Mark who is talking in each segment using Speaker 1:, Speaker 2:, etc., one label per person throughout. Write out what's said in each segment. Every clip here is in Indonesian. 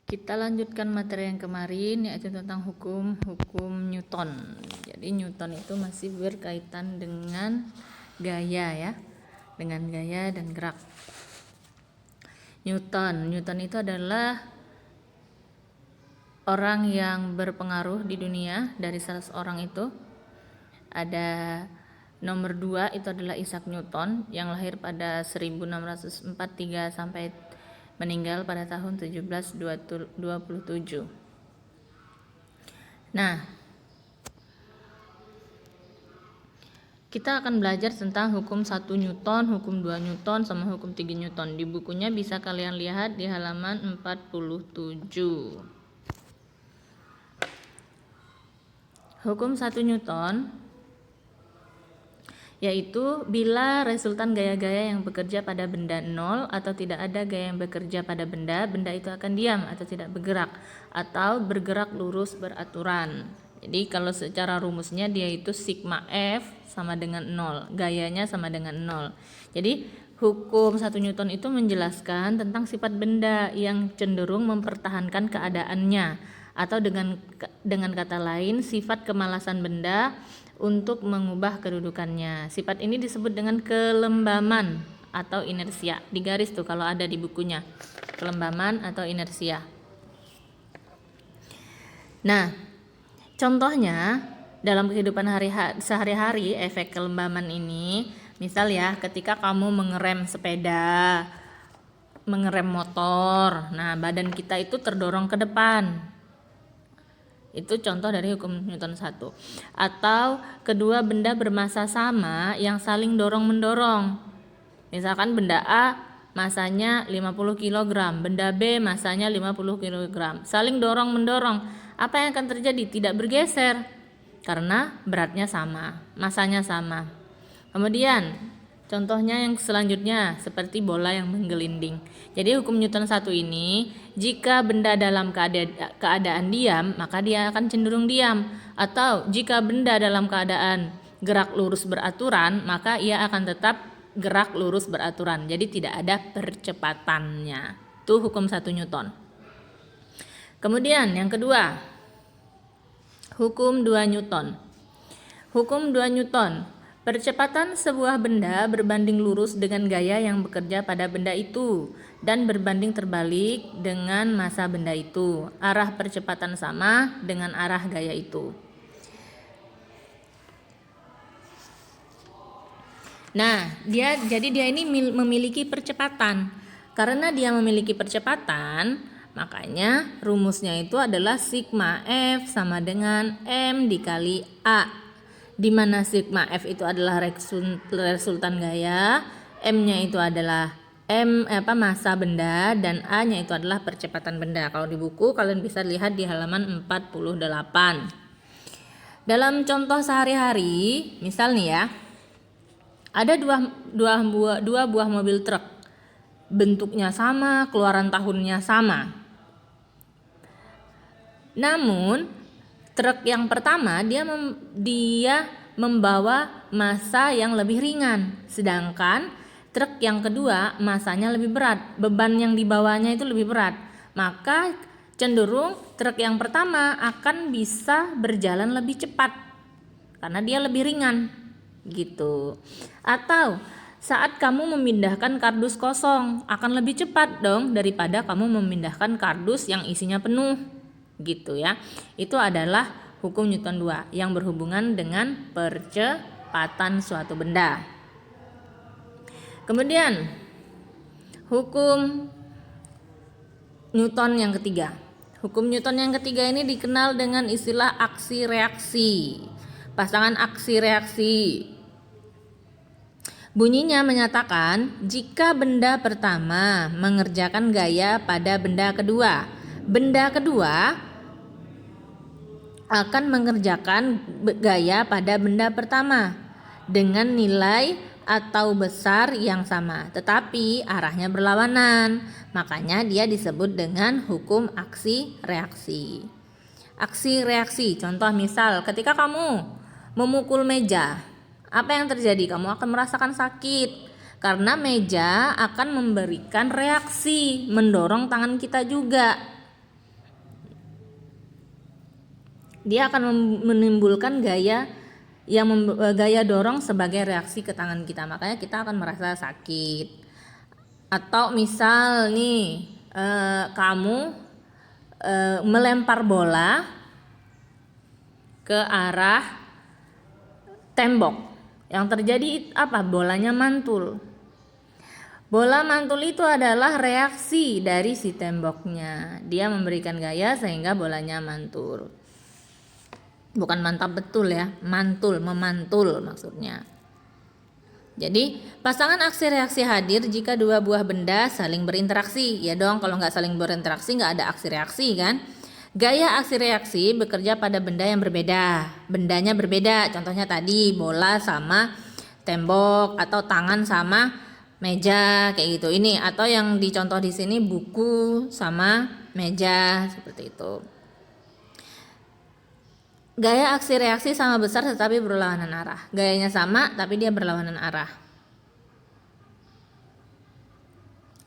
Speaker 1: Kita lanjutkan materi yang kemarin, yaitu tentang hukum Newton. Jadi Newton itu masih berkaitan dengan gaya ya, dengan gaya dan gerak. Newton itu adalah orang yang berpengaruh di dunia. Dari 100 orang itu ada nomor 2 itu adalah Isaac Newton yang lahir pada 1643 sampai meninggal pada tahun 1727. Nah, kita akan belajar tentang hukum 1 Newton, hukum 2 Newton, sama hukum 3 Newton. Di bukunya bisa kalian lihat di halaman 47. Hukum 1 Newton yaitu bila resultan gaya-gaya yang bekerja pada benda nol atau tidak ada gaya yang bekerja pada benda itu akan diam atau tidak bergerak atau bergerak lurus beraturan. Jadi kalau secara rumusnya dia itu sigma F sama dengan 0, gayanya sama dengan 0. Jadi hukum 1 Newton itu menjelaskan tentang sifat benda yang cenderung mempertahankan keadaannya, atau dengan kata lain sifat kemalasan benda untuk mengubah kedudukannya. Sifat ini disebut dengan kelembaman atau inersia. Digaris tuh kalau ada di bukunya. Kelembaman atau inersia. Nah, contohnya dalam kehidupan sehari-hari efek kelembaman ini, misal ya ketika kamu mengerem sepeda, mengerem motor, nah badan kita itu terdorong ke depan. Itu contoh dari hukum Newton 1. Atau kedua benda bermassa sama yang saling dorong-mendorong. Misalkan benda A masanya 50 kg, benda B masanya 50 kg. Saling dorong-mendorong. Apa yang akan terjadi? Tidak bergeser karena beratnya sama, massanya sama. Kemudian contohnya yang selanjutnya seperti bola yang menggelinding. Jadi hukum Newton 1 ini, jika benda dalam keadaan diam, maka dia akan cenderung diam. Atau jika benda dalam keadaan gerak lurus beraturan, maka ia akan tetap gerak lurus beraturan. Jadi tidak ada percepatannya. Itu hukum 1 Newton. Kemudian yang kedua, hukum 2 Newton. Hukum 2 Newton. Percepatan sebuah benda berbanding lurus dengan gaya yang bekerja pada benda itu dan berbanding terbalik dengan massa benda itu. Arah percepatan sama dengan arah gaya itu. Nah, dia ini memiliki percepatan. Karena dia memiliki percepatan, makanya rumusnya itu adalah sigma F sama dengan M dikali A. Di mana sigma F itu adalah resultan gaya, M-nya itu adalah massa benda, dan A-nya itu adalah percepatan benda. Kalau di buku kalian bisa lihat di halaman 48. Dalam contoh sehari-hari, misal nih ya, ada dua buah mobil truk. Bentuknya sama, keluaran tahunnya sama. Namun truk yang pertama dia membawa massa yang lebih ringan, sedangkan truk yang kedua massanya lebih berat, beban yang dibawanya itu lebih berat. Maka cenderung truk yang pertama akan bisa berjalan lebih cepat karena dia lebih ringan gitu. Atau saat kamu memindahkan kardus kosong akan lebih cepat dong daripada kamu memindahkan kardus yang isinya penuh gitu ya. Itu adalah hukum Newton 2 yang berhubungan dengan percepatan suatu benda. Kemudian hukum Newton yang ketiga. Hukum Newton yang ketiga ini dikenal dengan istilah aksi reaksi. Pasangan aksi reaksi. Bunyinya menyatakan jika benda pertama mengerjakan gaya pada benda kedua akan mengerjakan gaya pada benda pertama dengan nilai atau besar yang sama, tetapi arahnya berlawanan. Makanya dia disebut dengan hukum aksi reaksi. Aksi reaksi, contoh misal ketika kamu memukul meja, apa yang terjadi? Kamu akan merasakan sakit karena meja akan memberikan reaksi, mendorong tangan kita juga. dia akan menimbulkan gaya gaya dorong sebagai reaksi ke tangan kita, makanya kita akan merasa sakit. Atau misal nih kamu melempar bola ke arah tembok, yang terjadi apa? Bolanya mantul. Bola mantul itu adalah reaksi dari si temboknya, dia memberikan gaya sehingga bolanya mantul. Bukan mantap betul ya, mantul, memantul maksudnya. Jadi pasangan aksi reaksi hadir jika dua buah benda saling berinteraksi. Ya dong, kalau nggak saling berinteraksi nggak ada aksi reaksi kan. Gaya aksi reaksi bekerja pada benda yang berbeda. Bendanya berbeda, contohnya tadi bola sama tembok atau tangan sama meja kayak gitu. Ini atau yang dicontoh di sini buku sama meja seperti itu. Gaya aksi reaksi sama besar tetapi berlawanan arah. Gayanya sama tapi dia berlawanan arah.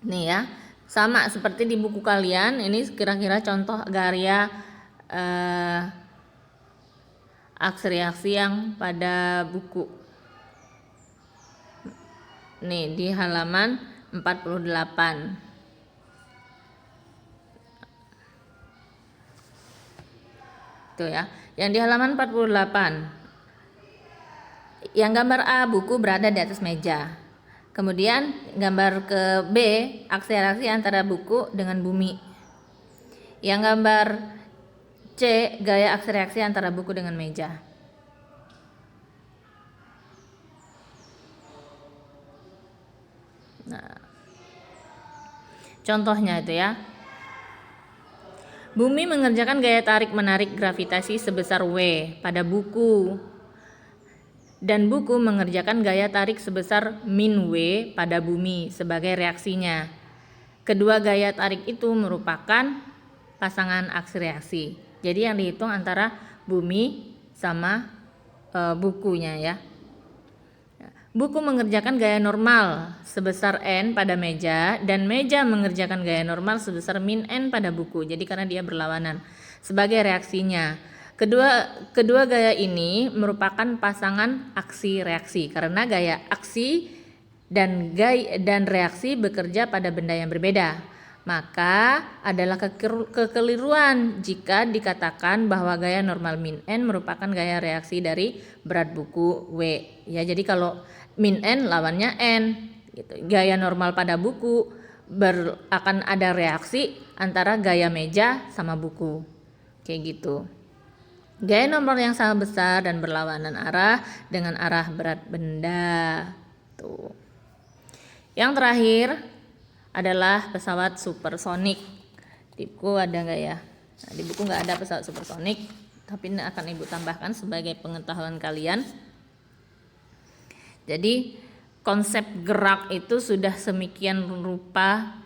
Speaker 1: Nih ya, sama seperti di buku kalian. Ini kira-kira contoh gaya aksi reaksi yang pada buku. Nih di halaman 48. Tuh ya, yang di halaman 48. Yang gambar A, buku berada di atas meja. Kemudian gambar ke B, aksi reaksi antara buku dengan bumi. Yang gambar C, gaya aksi reaksi antara buku dengan meja. Nah, contohnya itu ya. Bumi mengerjakan gaya tarik-menarik gravitasi sebesar W pada buku, dan buku mengerjakan gaya tarik sebesar min W pada bumi sebagai reaksinya. Kedua gaya tarik itu merupakan pasangan aksi reaksi. Jadi yang dihitung antara bumi sama bukunya ya. Buku mengerjakan gaya normal sebesar N pada meja, dan meja mengerjakan gaya normal sebesar min N pada buku. Jadi karena dia berlawanan sebagai reaksinya. Kedua gaya ini merupakan pasangan aksi reaksi karena gaya aksi dan reaksi bekerja pada benda yang berbeda. Maka adalah kekeliruan jika dikatakan bahwa gaya normal min N merupakan gaya reaksi dari berat buku W. Ya, jadi kalau min N lawannya N gitu. Gaya normal pada buku akan ada reaksi antara gaya meja sama buku kayak gitu. Gaya normal yang sama besar dan berlawanan arah dengan arah berat benda. Tuh. Yang terakhir adalah pesawat supersonik. Di buku ada nggak ya? Nah, di buku nggak ada pesawat supersonik, tapi ini akan Ibu tambahkan sebagai pengetahuan kalian. Jadi konsep gerak itu sudah semikian rupa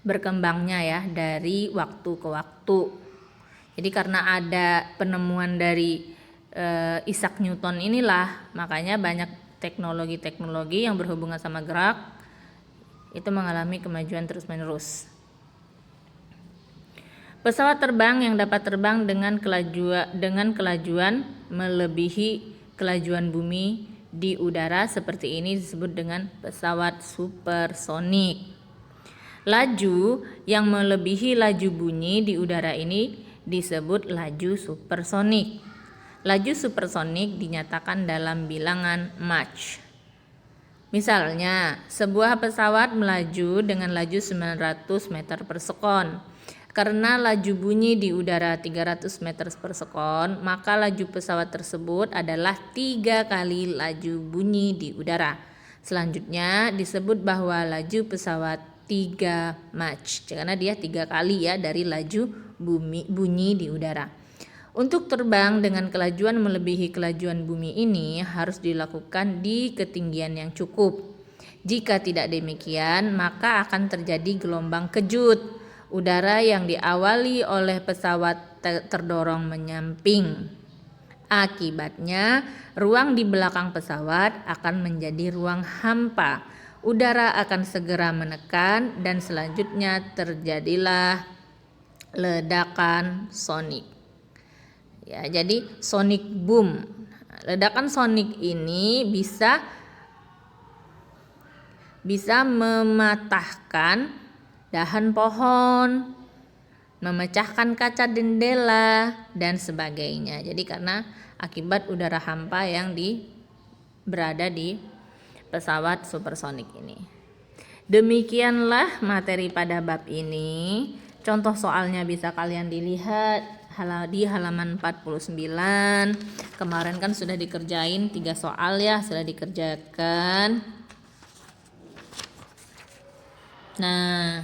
Speaker 1: berkembangnya ya dari waktu ke waktu. Jadi karena ada penemuan dari Isaac Newton inilah, makanya banyak teknologi-teknologi yang berhubungan sama gerak itu mengalami kemajuan terus-menerus. Pesawat terbang yang dapat terbang dengan kelajuan melebihi kelajuan bumi di udara seperti ini disebut dengan pesawat supersonik. Laju yang melebihi laju bunyi di udara ini disebut laju supersonik. Laju supersonik dinyatakan dalam bilangan Mach. Misalnya, sebuah pesawat melaju dengan laju 900 meter per sekon. Karena laju bunyi di udara 300 meter per sekon, maka laju pesawat tersebut adalah 3 kali laju bunyi di udara. Selanjutnya disebut bahwa laju pesawat 3 Mach, karena dia 3 kali ya dari laju bunyi di udara. Untuk terbang dengan kelajuan melebihi kelajuan bumi ini harus dilakukan di ketinggian yang cukup. Jika tidak demikian, maka akan terjadi gelombang kejut. Udara yang diawali oleh pesawat terdorong menyamping. Akibatnya, ruang di belakang pesawat akan menjadi ruang hampa. Udara akan segera menekan dan selanjutnya terjadilah ledakan sonik. Ya, jadi sonic boom. Ledakan sonik ini bisa mematahkan dahan pohon, memecahkan kaca jendela dan sebagainya. Jadi karena akibat udara hampa yang berada di pesawat supersonik ini. Demikianlah materi pada bab ini. Contoh soalnya bisa kalian dilihat di halaman 49. Kemarin kan sudah dikerjain 3 soal ya, sudah dikerjakan. Nah,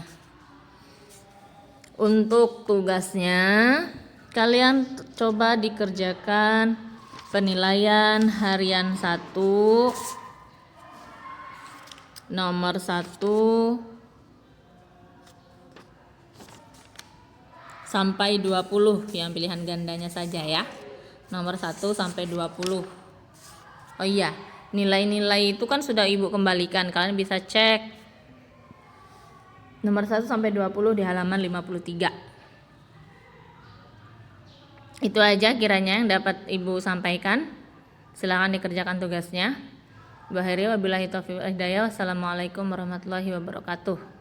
Speaker 1: untuk tugasnya kalian coba dikerjakan penilaian harian 1 nomor 1 sampai 20 yang pilihan gandanya saja ya. Nomor 1 sampai 20. Oh iya, nilai-nilai itu kan sudah Ibu kembalikan. Kalian bisa cek nomor 1 sampai 20 di halaman 53. Itu aja kiranya yang dapat Ibu sampaikan. Silakan dikerjakan tugasnya. Wabillahi taufiq wal hidayah. Wassalamualaikum warahmatullahi wabarakatuh.